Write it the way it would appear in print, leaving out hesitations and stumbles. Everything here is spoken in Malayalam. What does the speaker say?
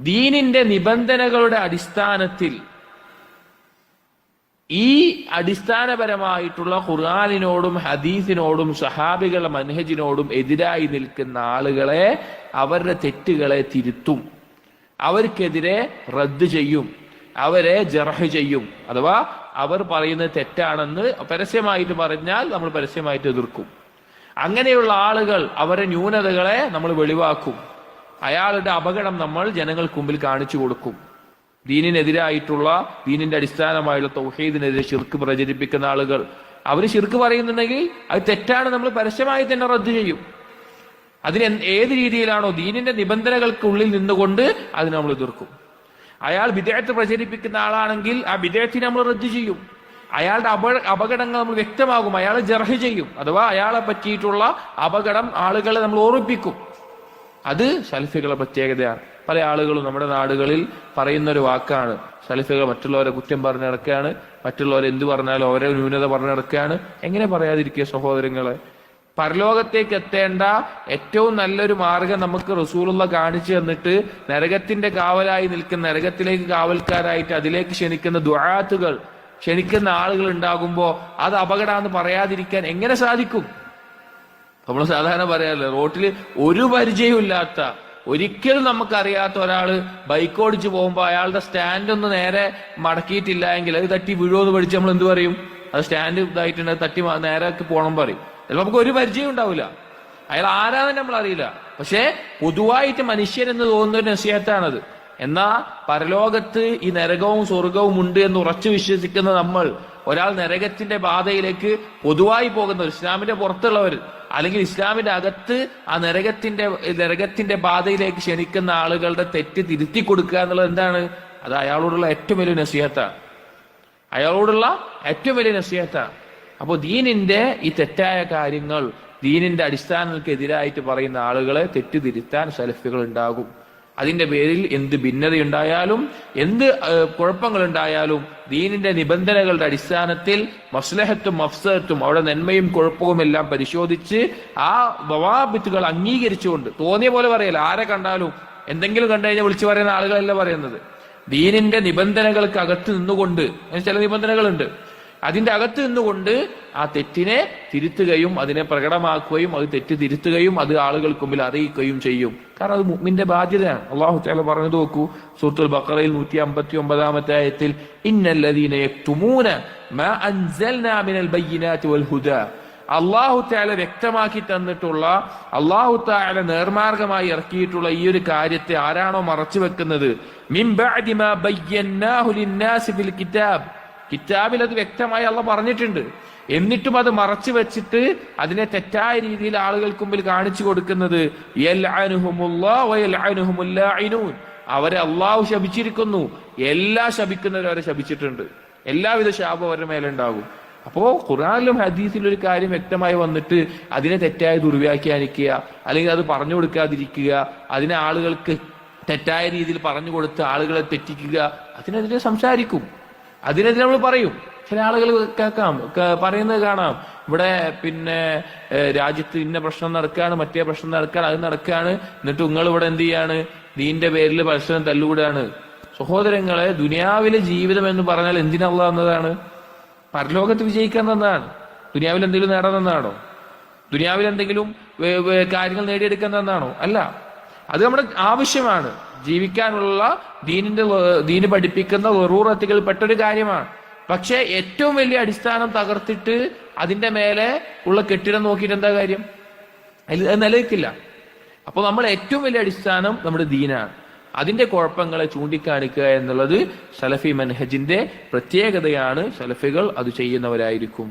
ദീനിന്റെ നിബന്ധനകളുടെ അടിസ്ഥാനത്തിൽ ഈ അടിസ്ഥാനപരമായിട്ടുള്ള ഖുർആനിനോടും ഹദീസിനോടും സഹാബികളുടെ മൻഹജിനോടും എതിരായി നിൽക്കുന്ന ആളുകളെ, അവരുടെ തെറ്റുകളെ തിരുത്തും, അവർക്കെതിരെ റദ്ദ് ചെയ്യും, അവരെ ജർഹ് ചെയ്യും. അഥവാ അവർ പറയുന്നത് തെറ്റാണെന്ന് പരസ്യമായിട്ട് പറഞ്ഞാൽ നമ്മൾ പരസ്യമായിട്ട് എതിർക്കും. അങ്ങനെയുള്ള ആളുകൾ, അവരുടെ ന്യൂനതകളെ നമ്മൾ വെളിവാക്കും. അയാളുടെ അപകടം നമ്മൾ ജനങ്ങൾക്ക് മുമ്പിൽ കാണിച്ചു കൊടുക്കും. ദീനിനെതിരായിട്ടുള്ള, ദീനിന്റെ അടിസ്ഥാനമായുള്ള തൗഹീദിനെതിരെ ശിർക്ക് പ്രചരിപ്പിക്കുന്ന ആളുകൾ, അവർ ശിർക്ക് പറയുന്നുണ്ടെങ്കിൽ അത് തെറ്റാണ്, നമ്മൾ പരസ്യമായി തന്നെ റദ്ദ് ചെയ്യും. അതിന് ഏത് രീതിയിലാണോ ദീനിന്റെ നിബന്ധനകൾക്കുള്ളിൽ നിന്നുകൊണ്ട് അതിന് നമ്മൾ എതിർക്കും. അയാൾ ബിദ്അത്ത് പ്രചരിപ്പിക്കുന്ന ആളാണെങ്കിൽ ആ ബിദ്അത്തിനെ നമ്മൾ റദ്ദ് ചെയ്യും. അയാളുടെ അപകടങ്ങൾ നമ്മൾ വ്യക്തമാകും, അയാളെ ജർഹ് ചെയ്യും. അഥവാ അയാളെ പറ്റിയിട്ടുള്ള അപകടം ആളുകളെ നമ്മൾ ഓർമ്മിപ്പിക്കും. അത് സലഫികളുടെ പ്രത്യേകതയാണ്. പല ആളുകളും നമ്മുടെ നാടുകളിൽ പറയുന്ന ഒരു വാക്കാണ്, സലഫികൾ മറ്റുള്ളവരെ കുറ്റം പറഞ്ഞു നടക്കുകയാണ്, മറ്റുള്ളവരെ എന്ത് പറഞ്ഞാലും അവരെ ന്യൂനത പറഞ്ഞു നടക്കുകയാണ്. എങ്ങനെ പറയാതിരിക്കുക സഹോദരങ്ങളെ? പരലോകത്തേക്ക് എത്തേണ്ട ഏറ്റവും നല്ലൊരു മാർഗം നമുക്ക് റസൂലുള്ള കാണിച്ചു തന്നിട്ട് നരകത്തിന്റെ കാവലായി നിൽക്കുന്ന, നരകത്തിലേക്ക് കാവൽക്കാരായിട്ട് അതിലേക്ക് ക്ഷണിക്കുന്ന ദുആത്തുകൾ, ക്ഷണിക്കുന്ന ആളുകൾ ഉണ്ടാകുമ്പോ അത് അപകടമാണെന്ന് പറയാതിരിക്കാൻ എങ്ങനെ സാധിക്കും? നമ്മൾ സാധാരണ പറയാറില്ല, റോട്ടിൽ ഒരു പരിചയമില്ലാത്ത, ഒരിക്കലും നമുക്കറിയാത്ത ഒരാള് ബൈക്ക് ഓടിച്ചു പോകുമ്പോ അയാളുടെ സ്റ്റാൻഡ് ഒന്ന് നേരെ മടക്കിയിട്ടില്ല എങ്കിൽ അത് തട്ടി വീഴുമെന്ന് പഠിച്ച് നമ്മൾ എന്ത് പറയും? അത് സ്റ്റാൻഡ് ഇതായിട്ടുണ്ട്, തട്ടി നേരാക്കി പോകണം പറയും. ചിലപ്പോൾ നമുക്ക് ഒരു പരിചയം ഉണ്ടാവില്ല, അയാൾ ആരാന്ന് നമ്മൾ അറിയില്ല. പക്ഷെ പൊതുവായിട്ട് മനുഷ്യരെന്ന് തോന്നുന്ന ഒരു നസിഹത്താണത്. എന്നാ പരലോകത്ത് ഈ നരകവും സ്വർഗവും ഉണ്ട് എന്ന് ഉറച്ചു വിശ്വസിക്കുന്ന നമ്മൾ, ഒരാൾ നരകത്തിന്റെ ബാധയിലേക്ക് പൊതുവായി പോകുന്നവർ, ഇസ്ലാമിന്റെ പുറത്തുള്ളവർ അല്ലെങ്കിൽ ഇസ്ലാമിന്റെ അകത്ത് ആ നരകത്തിന്റെ ബാധയിലേക്ക് ക്ഷണിക്കുന്ന ആളുകളുടെ തെറ്റ് തിരുത്തി കൊടുക്കുക എന്നുള്ളത് എന്താണ്? അത് അയാളോടുള്ള ഏറ്റവും വലിയ നസിഹത്താണ്, അയാളോടുള്ള ഏറ്റവും വലിയ നസിഹത്താണ്. അപ്പോൾ ദീനിന്റെ ഈ തെറ്റായ കാര്യങ്ങൾ, ദീനിന്റെ അടിസ്ഥാനങ്ങൾക്കെതിരായിട്ട് പറയുന്ന ആളുകളെ തെറ്റ് തിരുത്താൻ സലഫികൾ ഉണ്ടാകും. അതിന്റെ പേരിൽ എന്ത് ഭിന്നതയുണ്ടായാലും, എന്ത് കുഴപ്പങ്ങളുണ്ടായാലും ദീനിന്റെ നിബന്ധനകളുടെ അടിസ്ഥാനത്തിൽ മസ്ലഹത്തും മഫ്സദത്തും, അവിടെ നന്മയും കുഴപ്പവും എല്ലാം പരിശോധിച്ച് ആ ദവാബിത്തുകൾ അംഗീകരിച്ചുകൊണ്ട്, തോന്നിയ പോലെ പറയല്ല, ആരെ കണ്ടാലും എന്തെങ്കിലും കണ്ടു കഴിഞ്ഞാൽ വിളിച്ചു പറയുന്ന ആളുകളല്ല പറയുന്നത്. ദീനിന്റെ നിബന്ധനകൾക്ക് അകത്ത് നിന്നുകൊണ്ട്, ചില നിബന്ധനകളുണ്ട്, അതിന്റെ അകത്ത് നിന്നുകൊണ്ട് ആ തെറ്റിനെ തിരുത്തുകയും അതിനെ പ്രകടമാക്കുകയും അത് തെറ്റ് തിരുത്തുകയും അത് ആളുകൾക്ക് മുമ്പിൽ അറിയിക്കുകയും ചെയ്യും. കാരണം അത് മുഅ്മിന്റെ ബാധ്യതയാണ്. അല്ലാഹു തആല പറഞ്ഞു നോക്കൂ, സൂറത്തുൽ ബഖറയിൽ 159-ാമത്തെ ആയത്തിൽ, ഇന്നല്ലദീന യക്തുമൂന മാ അൻസൽനാ മിനൽ ബയ്യിനാതി വൽ ഹുദാ, അല്ലാഹു തആല വ്യക്തമാക്കി തന്നിട്ടുള്ള, അല്ലാഹു തആല നേർമാർഗമായി ഇറക്കിയിട്ടുള്ള ഈ ഒരു കാര്യത്തെ ആരാണോ മറച്ചു വെക്കുന്നത്, മിൻ ബഅദി മാ ബയ്യനാഹു ലിന്നാസി ഫിൽ കിതാബ്, കിതാബിൽ അത് വ്യക്തമായി അള്ളാഹ് പറഞ്ഞിട്ടുണ്ട്, എന്നിട്ടും അത് മറച്ചു വെച്ചിട്ട് അതിനെ തെറ്റായ രീതിയിൽ ആളുകൾക്ക് മുമ്പിൽ കാണിച്ചു കൊടുക്കുന്നത്, യൽഅനുഹുമുല്ലാഹു വയൽഅനുഹുമുൽ ലാഇനൂൻ, അവരെ അള്ളാഹു ശപിച്ചിരിക്കുന്നു, എല്ലാ ശപിക്കുന്നവരും അവരെ ശപിച്ചിട്ടുണ്ട്, എല്ലാവിധ ശാപം അവരുടെ മേലുണ്ടാകും. അപ്പോ ഖുർആനിലും ഹദീസിലും ഒരു കാര്യം വ്യക്തമായി വന്നിട്ട് അതിനെ തെറ്റായി ദുർവ്യാഖ്യാനിക്കുക, അല്ലെങ്കിൽ അത് പറഞ്ഞു കൊടുക്കാതിരിക്കുക, അതിനെ ആളുകൾക്ക് തെറ്റായ രീതിയിൽ പറഞ്ഞു കൊടുത്ത് ആളുകളെ തെറ്റിക്കുക, അതിനെതിരെ സംസാരിക്കും, അതിനെതിരെ നമ്മൾ പറയും. ചില ആളുകൾ പറയുന്നത് കാണാം, ഇവിടെ രാജ്യത്ത് ഇന്ന പ്രശ്നം നടക്കുകയാണ്, മറ്റേ പ്രശ്നം നടക്കുകയാണ്, അത് നടക്കുകയാണ്, എന്നിട്ട് നിങ്ങൾ ഇവിടെ എന്ത് ചെയ്യാണ്? ദീന്റെ പേരിൽ പരസ്പരം തല്ലുകൂടാണ്. സഹോദരങ്ങളെ, ദുനിയാവിലെ ജീവിതം എന്ന് പറഞ്ഞാൽ എന്തിനുള്ള എന്നതാണ്? പരലോകത്ത് വിജയിക്കാൻ തന്നതാണ്. ദുനിയാവിൽ എന്തെങ്കിലും നേടാൻ തന്നാണോ? ദുനിയാവിൽ എന്തെങ്കിലും കാര്യങ്ങൾ നേടിയെടുക്കാൻ തന്നാണോ? അല്ല. അത് നമ്മുടെ ആവശ്യമാണ്, ജീവിക്കാനുള്ള ദീന് പഠിപ്പിക്കുന്ന ളറൂറത്തുകൾ പെട്ടൊരു കാര്യമാണ്. പക്ഷെ ഏറ്റവും വലിയ അടിസ്ഥാനം തകർത്തിട്ട് അതിന്റെ മേലെ ഉള്ള കെട്ടിടം നോക്കിയിട്ട് എന്താ കാര്യം? അത് നിലനിൽക്കില്ല. അപ്പൊ നമ്മൾ ഏറ്റവും വലിയ അടിസ്ഥാനം നമ്മുടെ ദീനാണ്. അതിന്റെ കുഴപ്പങ്ങളെ ചൂണ്ടിക്കാണിക്കുക എന്നുള്ളത് സലഫി മൻഹജിന്റെ പ്രത്യേകതയാണ്. സലഫികൾ അത് ചെയ്യുന്നവരായിരിക്കും.